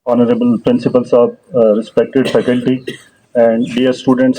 Honorable Principal Saab, respected faculty and dear students,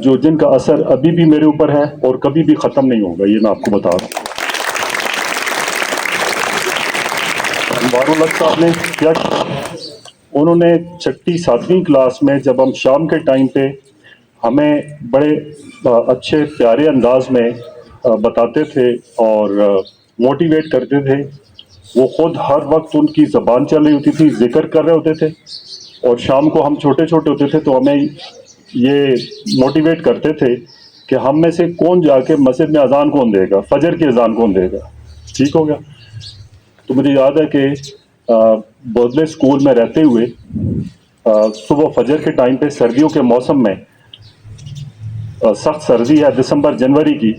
جو جن کا اثر ابھی بھی میرے اوپر ہے اور کبھی بھی ختم نہیں ہوگا، یہ میں آپ کو بتا رہا ہوں۔ انوار الحق صاحب نے کیا کیا، انہوں نے چھٹی 7ویں کلاس میں جب ہم شام کے ٹائم پہ ہمیں بڑے اچھے پیارے انداز میں بتاتے تھے اور موٹیویٹ کرتے تھے، وہ خود ہر وقت ان کی زبان چل رہی ہوتی تھی، ذکر کر رہے ہوتے تھے، اور شام کو ہم چھوٹے چھوٹے ہوتے تھے تو ہمیں یہ موٹیویٹ کرتے تھے کہ ہم میں سے کون جا کے مسجد میں اذان کون دے گا، فجر کی اذان کون دے گا، ٹھیک ہو گیا۔ تو مجھے یاد ہے کہ بودلے اسکول میں رہتے ہوئے صبح فجر کے ٹائم پہ سردیوں کے موسم میں سخت سردی ہے دسمبر جنوری کی،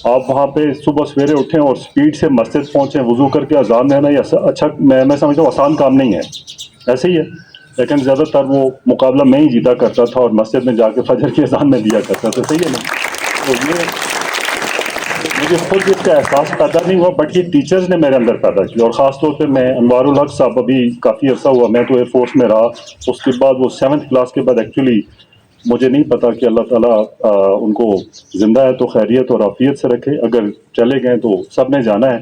آپ وہاں پہ صبح سویرے اٹھیں اور سپیڈ سے مسجد پہنچیں، وضو کر کے اذان دینا یہ اچھا میں سمجھتا ہوں آسان کام نہیں ہے، ایسے ہی ہے، لیکن زیادہ تر وہ مقابلہ میں ہی جیتا کرتا تھا اور مسجد میں جا کے فجر کی اذان میں دیا کرتا تھا، صحیح ہے نا۔ تو یہ مجھے خود اس کا احساس پیدا نہیں ہوا، بٹ یہ ٹیچرز نے میرے اندر پیدا کیا، اور خاص طور پہ میں انوار الحق صاحب، ابھی کافی عرصہ ہوا میں تو ایئر فورس میں رہا، اس کے بعد وہ 7th کلاس کے بعد ایکچولی مجھے نہیں پتا کہ اللہ تعالیٰ ان کو زندہ ہے تو خیریت اور عافیت سے رکھے، اگر چلے گئے تو سب نے جانا ہے،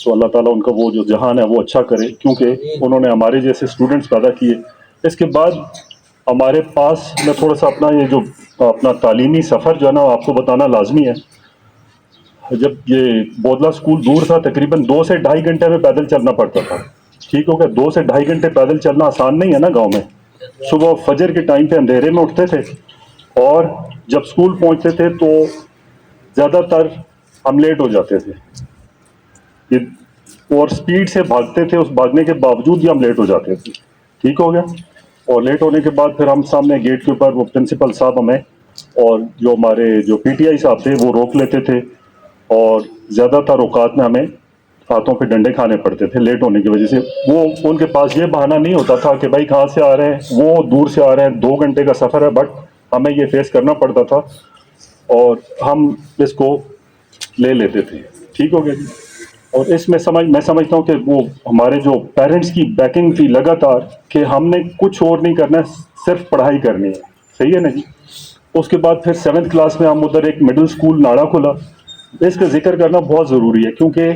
تو اللہ تعالیٰ ان کا وہ جو جہان ہے وہ اچھا کرے، کیونکہ انہوں نے ہمارے جیسے اسٹوڈنٹس پیدا کیے۔ اس کے بعد ہمارے پاس میں تھوڑا سا اپنا یہ جو اپنا تعلیمی سفر جو ہے نا آپ کو بتانا لازمی ہے۔ جب یہ بودلہ اسکول دور تھا، تقریباً 2 سے 2.5 گھنٹے میں پیدل چلنا پڑتا تھا، ٹھیک ہو گیا۔ 2 سے 2.5 گھنٹے پیدل چلنا آسان نہیں ہے نا گاؤں میں۔ صبح فجر کے ٹائم پہ اندھیرے میں اٹھتے تھے، اور جب اسکول پہنچتے تھے تو زیادہ تر ہم لیٹ ہو جاتے تھے، اور سپیڈ سے بھاگتے تھے، اس بھاگنے کے باوجود بھی ہم لیٹ ہو جاتے تھے، ٹھیک ہو گیا۔ اور لیٹ ہونے کے بعد پھر ہم سامنے گیٹ کے اوپر وہ پرنسپل صاحب ہمیں اور جو ہمارے جو پی ٹی آئی صاحب تھے وہ روک لیتے تھے، اور زیادہ تر اوقات میں ہمیں ہاتھوں پہ ڈنڈے کھانے پڑتے تھے لیٹ ہونے کی وجہ سے۔ وہ ان کے پاس یہ بہانہ نہیں ہوتا تھا کہ بھائی کہاں سے آ رہے ہیں، وہ دور سے آ رہے ہیں، 2 گھنٹے کا سفر ہے، بٹ ہمیں یہ فیس کرنا پڑتا تھا اور ہم اس کو لے لیتے تھے، ٹھیک ہو گیا جی۔ اور اس میں میں سمجھتا ہوں کہ وہ ہمارے جو پیرنٹس کی بیکنگ تھی لگاتار کہ ہم نے کچھ اور نہیں کرنا ہے، صرف پڑھائی کرنی ہے، صحیح ہے نا جی۔ اس کے بعد پھر 7th کلاس میں ہم ادھر ایک مڈل اسکول ناڑا کھلا، اس کا ذکر کرنا بہت ضروری ہے، کیونکہ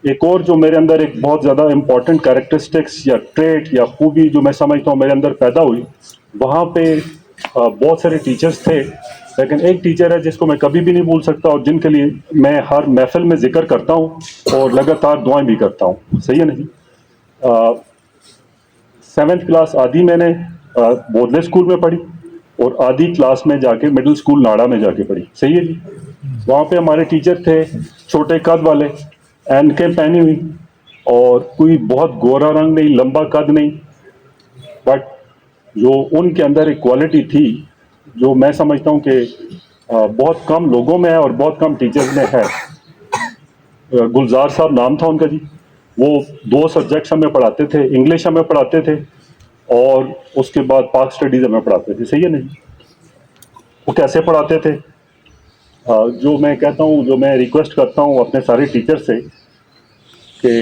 ایک اور جو میرے اندر ایک بہت زیادہ امپورٹنٹ کیریکٹرسٹکس یا ٹریٹ یا خوبی جو میں سمجھتا ہوں میرے اندر پیدا ہوئی، وہاں پہ بہت سارے ٹیچرز تھے، لیکن ایک ٹیچر ہے جس کو میں کبھی بھی نہیں بھول سکتا اور جن کے لیے میں ہر محفل میں ذکر کرتا ہوں اور لگاتار دعائیں بھی کرتا ہوں، صحیح ہے نا جی۔ 7th کلاس آدھی میں نے بودلے اسکول میں پڑھی، اور آدھی کلاس میں جا کے مڈل اسکول ناڑا میں جا کے پڑھی، صحیح ہے جی۔ وہاں پہ ہمارے ٹیچر تھے چھوٹے قد والے، اینکیں پہنی ہوئی، اور کوئی بہت گورا رنگ نہیں، لمبا قد نہیں، بٹ جو ان کے اندر ایک کوالٹی تھی جو میں سمجھتا ہوں کہ بہت کم لوگوں میں ہے اور بہت کم ٹیچرز میں ہے۔ گلزار صاحب نام تھا ان کا جی۔ وہ 2 سبجیکٹس ہمیں پڑھاتے تھے، انگلش ہمیں پڑھاتے تھے اور اس کے بعد پاک اسٹڈیز ہمیں پڑھاتے تھے، صحیح ہے نا جی۔ وہ کیسے پڑھاتے تھے؟ جو میں کہتا ہوں، جو میں ریکویسٹ کرتا ہوں اپنے سارے ٹیچر سے کہ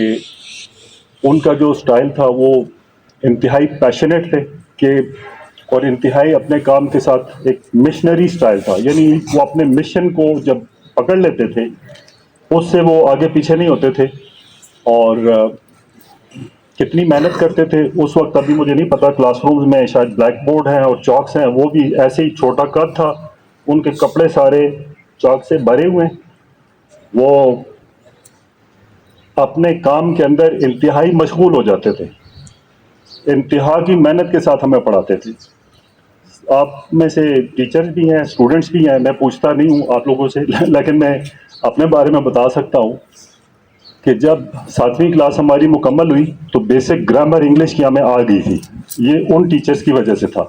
ان کا جو سٹائل تھا وہ انتہائی پیشنیٹ تھے، کہ اور انتہائی اپنے کام کے ساتھ ایک مشنری سٹائل تھا، یعنی وہ اپنے مشن کو جب پکڑ لیتے تھے اس سے وہ آگے پیچھے نہیں ہوتے تھے، اور کتنی محنت کرتے تھے اس وقت ابھی مجھے نہیں پتا، کلاس رومز میں شاید بلیک بورڈ ہیں اور چاکس ہیں، وہ بھی ایسے ہی چھوٹا قد تھا، ان کے کپڑے سارے چاک سے بھرے ہوئے ہیں، وہ اپنے کام کے اندر انتہائی مشغول ہو جاتے تھے، انتہا کی محنت کے ساتھ ہمیں پڑھاتے تھے۔ آپ میں سے ٹیچرز بھی ہیں، اسٹوڈنٹس بھی ہیں، میں پوچھتا نہیں ہوں آپ لوگوں سے، لیکن میں اپنے بارے میں بتا سکتا ہوں کہ جب 7ویں کلاس ہماری مکمل ہوئی تو بیسک گرامر انگلش کی ہمیں آ گئی تھی، یہ ان ٹیچرز کی وجہ سے تھا۔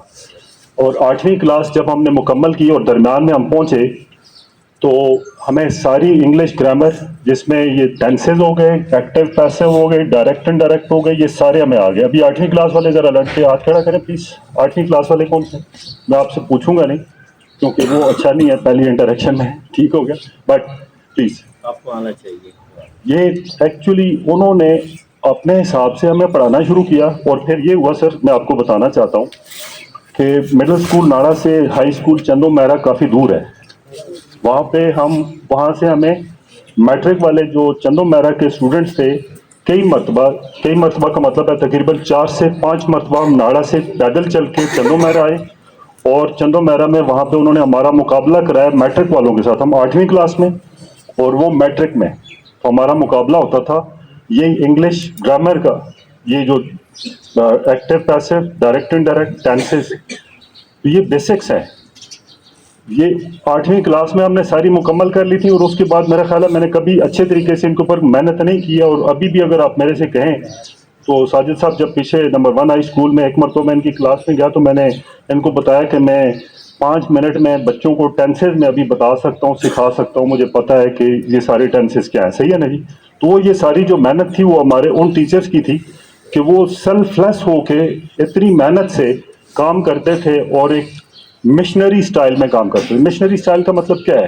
اور 8ویں کلاس جب ہم نے مکمل کی اور درمیان میں ہم پہنچے تو ہمیں ساری انگلش گرامر، جس میں یہ ٹینسز ہو گئے، ایکٹیو پیسو ہو گئے، ڈائریکٹ اینڈ ڈائریکٹ ہو گئے، یہ سارے ہمیں آ گئے۔ ابھی 8ویں کلاس والے ذرا لڑ کے ہاتھ کھڑا کریں پلیز، 8ویں کلاس والے کون سے؟ میں آپ سے پوچھوں گا نہیں کیونکہ وہ اچھا نہیں ہے پہلی انٹریکشن میں، ٹھیک ہو گیا، بٹ پلیز آپ کو آنا چاہیے۔ یہ ایکچولی انہوں نے اپنے حساب سے ہمیں پڑھانا شروع کیا، اور پھر یہ ہوا سر، میں آپ کو بتانا چاہتا ہوں کہ مڈل اسکول ناڑا سے ہائی اسکول چندو میرا کافی دور ہے. وہاں سے ہمیں میٹرک والے جو چندو میرا کے اسٹوڈنٹس تھے کئی مرتبہ کا مطلب ہے تقریباً 4 سے 5 مرتبہ ہم ناڑا سے پیدل چل کے چندو میرا آئے, اور چندو میرا میں وہاں پہ انہوں نے ہمارا مقابلہ کرایا میٹرک والوں کے ساتھ. ہم 8ویں کلاس میں اور وہ میٹرک میں, تو ہمارا مقابلہ ہوتا تھا یہ انگلش گرامر کا, یہ جو active passive direct indirect tenses, یہ بیسکس ہیں. یہ 8ویں کلاس میں ہم نے ساری مکمل کر لی تھی, اور اس کے بعد میرا خیال ہے میں نے کبھی اچھے طریقے سے ان کے اوپر محنت نہیں کی ہے. اور ابھی بھی اگر آپ میرے سے کہیں تو ساجد صاحب جب پیچھے نمبر 1 ہائی اسکول میں ایک مرتبہ میں ان کی کلاس میں گیا تو میں نے ان کو بتایا کہ میں 5 منٹ میں بچوں کو ٹینسز میں ابھی بتا سکتا ہوں, سکھا سکتا ہوں, مجھے پتہ ہے کہ یہ سارے ٹینسز کیا ہے. صحیح ہے نا جی؟ تو یہ ساری جو محنت تھی وہ ہمارے ان ٹیچرز کی تھی کہ وہ سیلف لیس ہو کے اتنی محنت سے کام کرتے تھے, اور ایک مشنری سٹائل میں کام کرتے ہیں. مشنری سٹائل کا مطلب کیا ہے؟